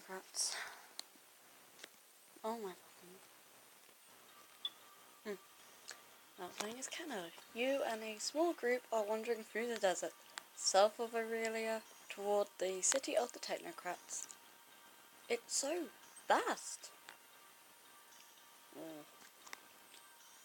technocrats. Oh my fucking... Now playing as Canada. You and a small group are wandering through the desert, south of Aurelia, toward the city of the technocrats. It's so vast!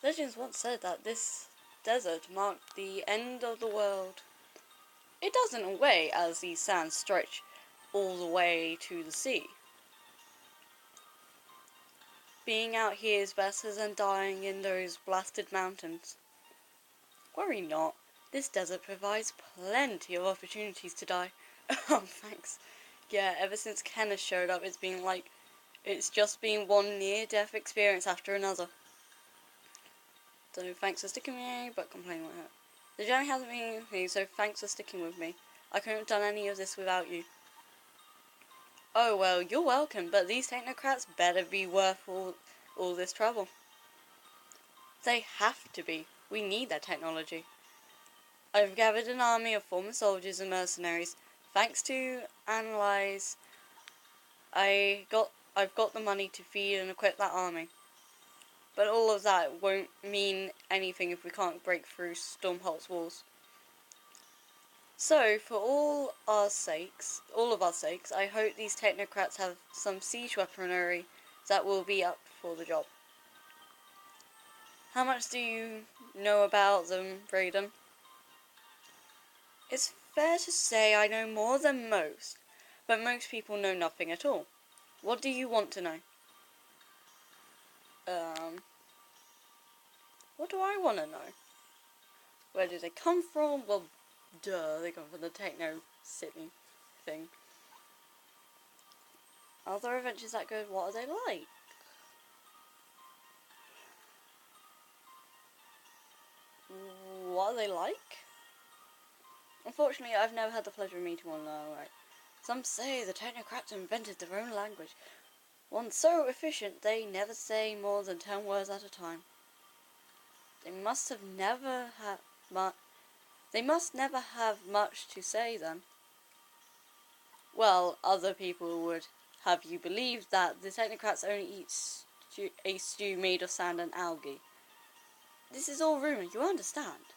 Legends once said that this desert marked the end of the world. It does in a way, as these sands stretch all the way to the sea. Being out here is better than dying in those blasted mountains. Worry not, this desert provides plenty of opportunities to die. Oh, thanks. Yeah, ever since Kenneth showed up, it's just been one near-death experience after another. So thanks for sticking with me, but complaining with it. The journey hasn't been with me, so thanks for sticking with me. I couldn't have done any of this without you. Oh well, you're welcome, but these technocrats better be worth all this trouble. They have to be. We need that technology. I've gathered an army of former soldiers and mercenaries. Thanks to Analyze, I've got the money to feed and equip that army. But all of that won't mean anything if we can't break through Stormholt's walls. So, for all of our sakes, I hope these technocrats have some siege weaponry that will be up for the job. How much do you know about them, Brayden? It's fair to say I know more than most, but most people know nothing at all. What do you want to know? What do I want to know? Where do they come from? Well, duh, they come from the Techno City thing. Are there adventures that good? What are they like? What are they like? Unfortunately, I've never had the pleasure of meeting one outright. Some say the technocrats invented their own language. One so efficient they never say more than 10 words at a time. They must never have much to say then. Well, other people would have you believe that the technocrats only eat a stew made of sand and algae. This is all rumour, you understand.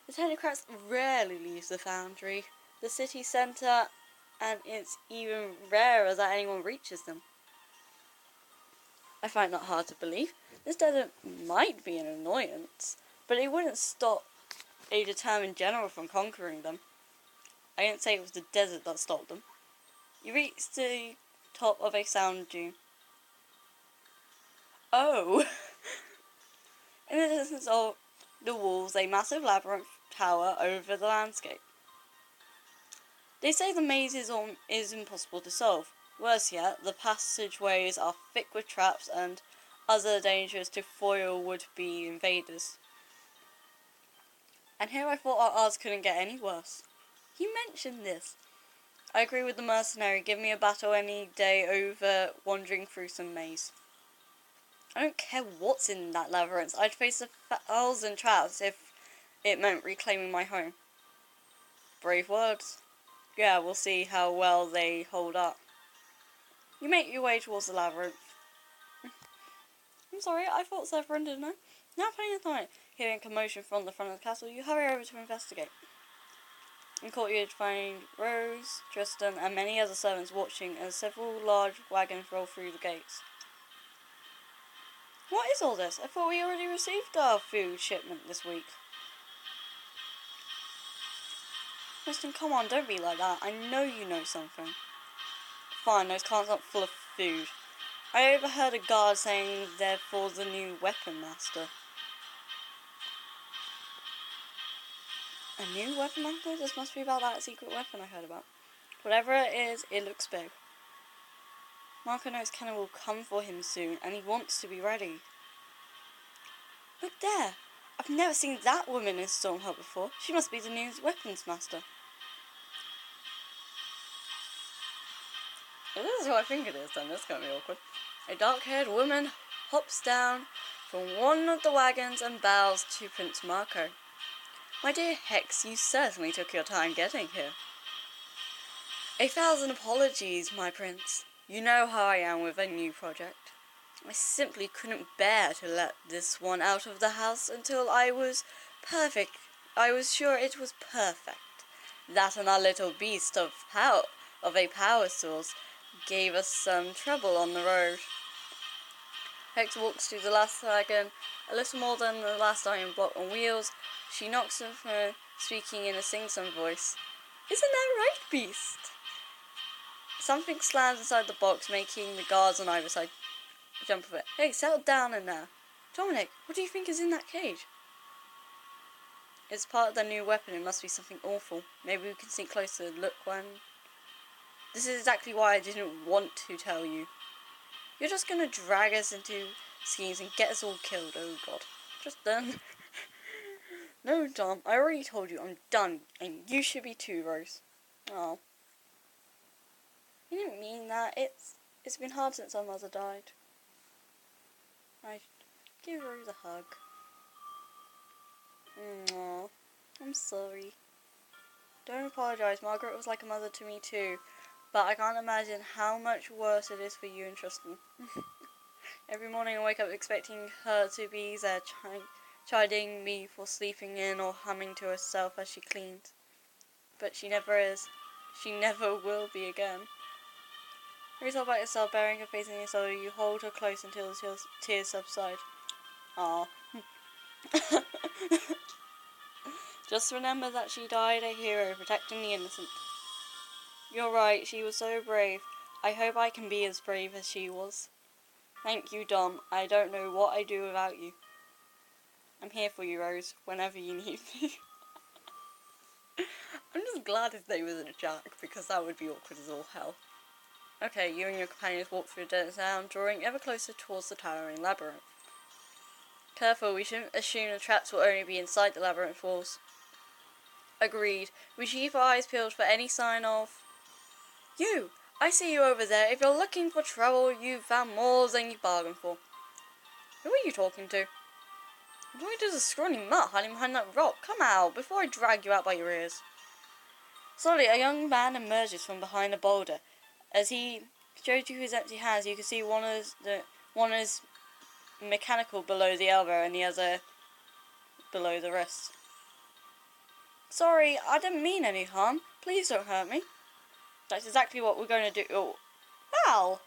The technocrats rarely leave the foundry, the city centre, and it's even rarer that anyone reaches them. I find that hard to believe. This desert might be an annoyance, but it wouldn't stop a determined general from conquering them. I didn't say it was the desert that stopped them. You reached the top of a sand dune. Oh! In the distance of the walls, a massive labyrinth tower over the landscape. They say the maze is impossible to solve. Worse yet, the passageways are thick with traps and other dangers to foil would-be invaders. And here I thought our odds couldn't get any worse. You mentioned this. I agree with the mercenary. Give me a battle any day over wandering through some maze. I don't care what's in that labyrinth. I'd face 1,000 traps if it meant reclaiming my home. Brave words. Yeah, we'll see how well they hold up. You make your way towards the labyrinth. I'm sorry, I thought Severin didn't know. Now playing the night. Hearing commotion from the front of the castle, you hurry over to investigate. In courtyard, find Rose, Tristan, and many other servants watching as several large wagons roll through the gates. What is all this? I thought we already received our food shipment this week. Tristan, come on, don't be like that. I know you know something. Fine, those carts aren't full of food. I overheard a guard saying they're for the new weapon master. A new weapon master? This must be about that secret weapon I heard about. Whatever it is, it looks big. Marco knows Kenna will come for him soon, and he wants to be ready. Look there! I've never seen that woman in Stormholt before. She must be the new weapons master. If this is who I think it is, then this is going to be awkward. A dark-haired woman hops down from one of the wagons and bows to Prince Marco. My dear Hex, you certainly took your time getting here. 1,000 apologies, my prince. You know how I am with a new project. I simply couldn't bear to let this one out of the house until I was perfect. I was sure it was perfect. That and our little beast of a power source gave us some trouble on the road. Hex walks to the last wagon, a little more than the last iron block on wheels. She knocks on her, speaking in a sing-song voice. Isn't that right, beast? Something slams inside the box, making the guards on either side jump a bit. Hey, settle down in there. Dominic, what do you think is in that cage? It's part of the new weapon. It must be something awful. Maybe we can sneak closer and look when... This is exactly why I didn't want to tell you. You're just gonna drag us into schemes and get us all killed. Oh god. Just done. No, Dom, I already told you I'm done. And you should be too, Rose. Oh. You didn't mean that. It's been hard since our mother died. I give Rose a hug. Aww. I'm sorry. Don't apologise. Margaret was like a mother to me too. But I can't imagine how much worse it is for you and Tristan. Every morning I wake up expecting her to be there, chiding me for sleeping in or humming to herself as she cleans. But she never is. She never will be again. Rose all by herself, burying her face in your shoulder. You hold her close until the tears subside. Aww. Just remember that she died a hero, protecting the innocent. You're right, she was so brave. I hope I can be as brave as she was. Thank you, Dom. I don't know what I'd do without you. I'm here for you, Rose, whenever you need me. I'm just glad his name isn't Jack, because that would be awkward as all hell. Okay, you and your companions walk through the desert sound, drawing ever closer towards the towering labyrinth. Careful, we shouldn't assume the traps will only be inside the labyrinth walls. Agreed. We should keep our eyes peeled for any sign of... You! I see you over there. If you're looking for trouble, you've found more than you bargained for. Who are you talking to? I'm talking to the scrawny mutt hiding behind that rock. Come out, before I drag you out by your ears. Slowly, a young man emerges from behind a boulder. As he shows you his empty hands, you can see one is mechanical below the elbow and the other below the wrist. Sorry, I didn't mean any harm. Please don't hurt me. That's exactly what we're going to do. Oh. Val!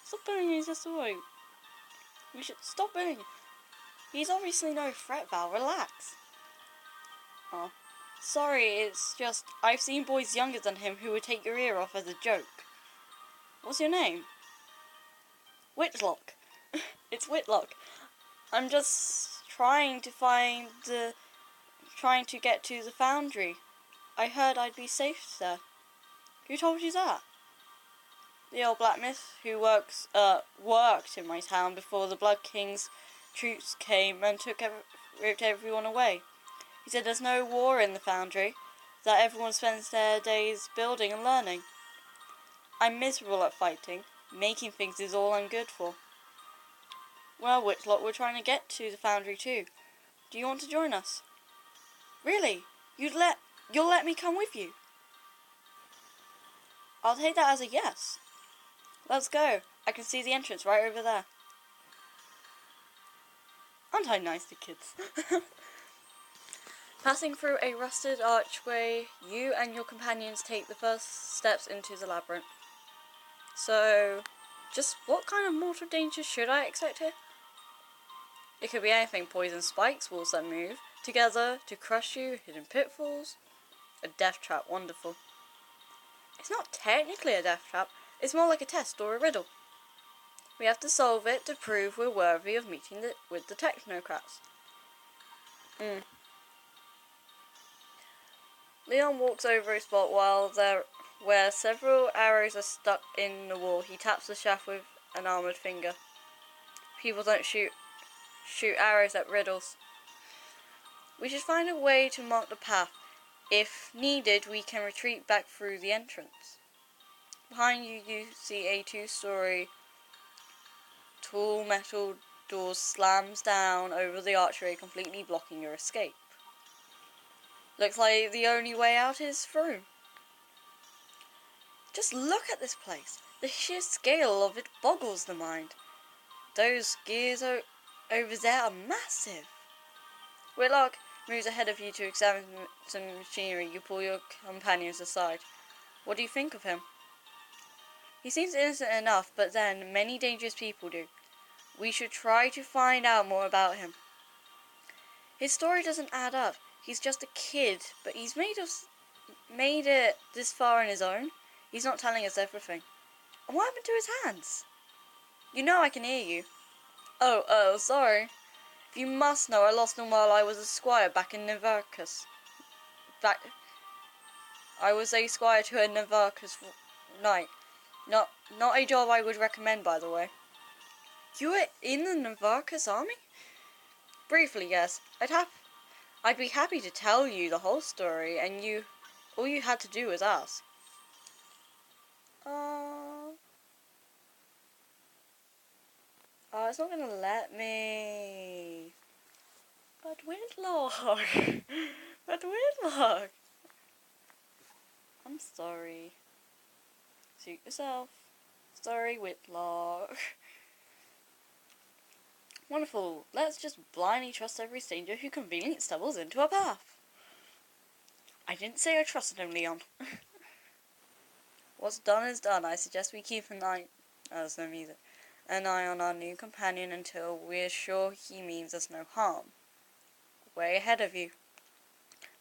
Stop bullying me just away. We should stop bullying. He's obviously no threat, Val. Relax. Oh. Sorry, it's just I've seen boys younger than him who would take your ear off as a joke. What's your name? Whitlock. It's Whitlock. I'm just trying to get to the foundry. I heard I'd be safe there. Who told you that? The old blacksmith who worked in my town before the Blood King's troops came and ripped everyone away. He said there's no war in the foundry, that everyone spends their days building and learning. I'm miserable at fighting. Making things is all I'm good for. Well, Whitlock, we're trying to get to the foundry too. Do you want to join us? Really? You'll let me come with you? I'll take that as a yes. Let's go. I can see the entrance right over there. Aren't I nice to kids? Passing through a rusted archway, you and your companions take the first steps into the labyrinth. So, just what kind of mortal danger should I expect here? It could be anything: poison spikes, walls that move together to crush you, hidden pitfalls, a death trap. Wonderful. It's not technically a death trap, it's more like a test or a riddle. We have to solve it to prove we're worthy of meeting with the technocrats. Leon walks over a spot where several arrows are stuck in the wall. He taps the shaft with an armoured finger. People don't shoot arrows at riddles. We should find a way to mark the path. If needed, we can retreat back through the entrance. Behind you, you see a 2-story tall metal door slams down over the archway, completely blocking your escape. Looks like the only way out is through. Just look at this place. The sheer scale of it boggles the mind. Those gears over there are massive. Whitlock moves ahead of you to examine some machinery. You pull your companions aside. What do you think of him? He seems innocent enough, but then many dangerous people do. We should try to find out more about him. His story doesn't add up. He's just a kid, but he's made it this far on his own. He's not telling us everything. And what happened to his hands? You know I can hear you. Oh, sorry. You must know I lost them while I was a squire back in Navarcus. I was a squire to a Navarcus knight. Not a job I would recommend, by the way. You were in the Navarcus army? Briefly, yes. I'd be happy to tell you the whole story, and all you had to do was ask. Oh, it's not gonna let me. But Whitlock! But Whitlock! I'm sorry. Suit yourself. Sorry, Whitlock. Wonderful. Let's just blindly trust every stranger who conveniently stumbles into our path. I didn't say I trusted him, Leon. What's done is done. I suggest we keep an eye... Oh, there's no music. An eye on our new companion until we're sure he means us no harm. Way ahead of you.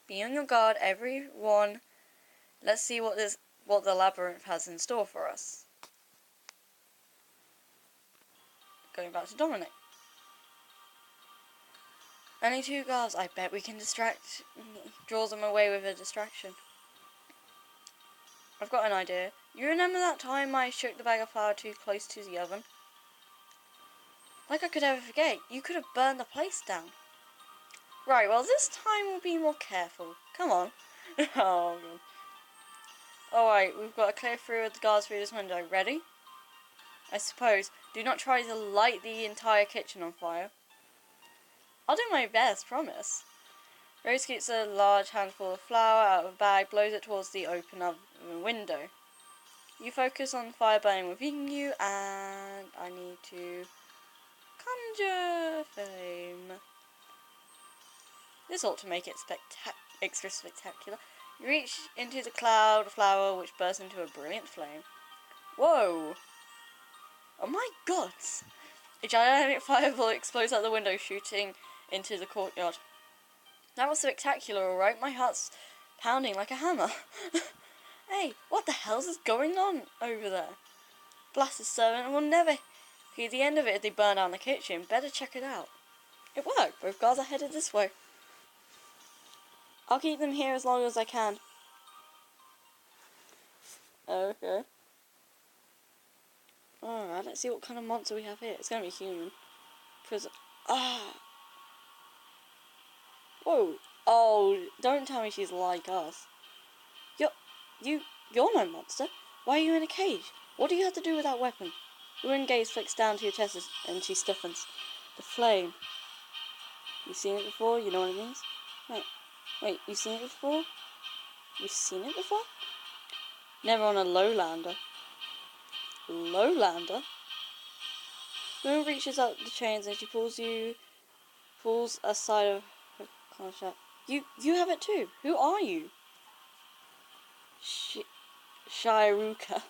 Be on your guard, everyone. Let's see what the labyrinth has in store for us. Going back to Dominic. Only 2 guards. I bet we can draws them away with a distraction. I've got an idea. You remember that time I shook the bag of flour too close to the oven? Like I could ever forget. You could have burned the place down. Right, well this time we'll be more careful. Come on. Oh, God. Alright, we've got to clear through with the guards through this window. Ready? I suppose. Do not try to light the entire kitchen on fire. I'll do my best, promise. Rose scoops a large handful of flour out of a bag, blows it towards the open oven window. You focus on the fire burning within you, and I need to conjure flame. This ought to make it extra spectacular. You reach into the cloud of flour, which bursts into a brilliant flame. Whoa! Oh my god! A gigantic fireball explodes out the window, shooting into the courtyard. That was spectacular, alright? My heart's pounding like a hammer. Hey, what the hell's is going on over there? Blasted servant will never hear the end of it if they burn down the kitchen. Better check it out. It worked. Both guards are headed this way. I'll keep them here as long as I can. Okay. Alright, let's see what kind of monster we have here. It's gonna be human. Whoa. Oh, don't tell me she's like us. You're no monster. Why are you in a cage? What do you have to do with that weapon? Your gaze flicks down to your chest and she stiffens. The flame. You seen it before? You know what it means? Wait, you seen it before? You've seen it before? Never on a lowlander. Lowlander? The woman reaches out the chains and she pulls aside of her contract. You have it too. Who are you? Shiruka.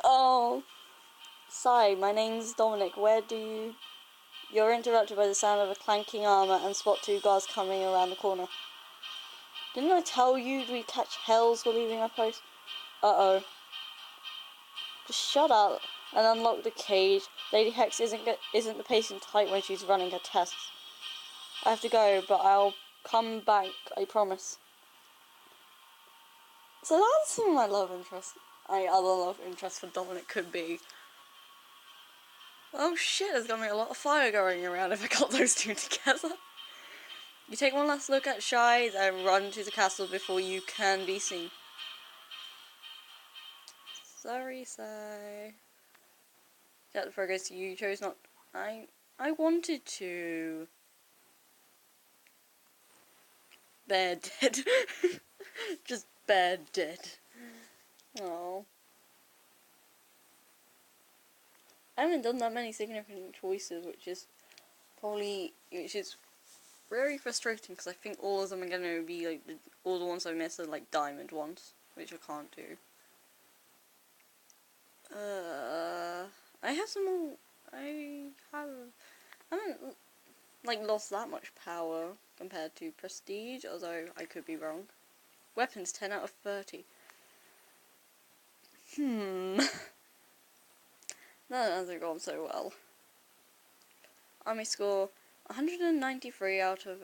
Oh. Sigh, my name's Dominic. You're interrupted by the sound of a clanking armor and spot 2 guards coming around the corner. Didn't I tell you we'd catch hells for leaving our post? Uh-oh. Just shut up and unlock the cage. Lady Hex isn't the pacing tight when she's running her tests. I have to go, but I'll come back, I promise. So that's who my other love interest for Dominic could be. Oh shit, there's gonna be a lot of fire going around if I got those 2 together. You take one last look at Shy, then run to the castle before you can be seen. Sorry, Sai. That progress you chose not. I wanted to. Bear dead. Just bear dead. Oh. I haven't done that many significant choices, which is very frustrating because I think all of them are gonna be like all the ones I missed are like diamond ones, which I can't do. I have some more. I haven't like lost that much power compared to prestige, although I could be wrong. Weapons 10 out of 30. That hasn't gone so well. Army score 193 out of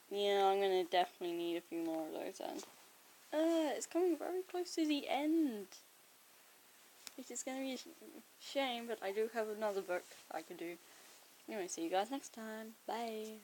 yeah, I'm gonna definitely need a few more of those then. It's coming very close to the end. Which is gonna be a shame, but I do have another book I could do. Anyway, see you guys next time. Bye.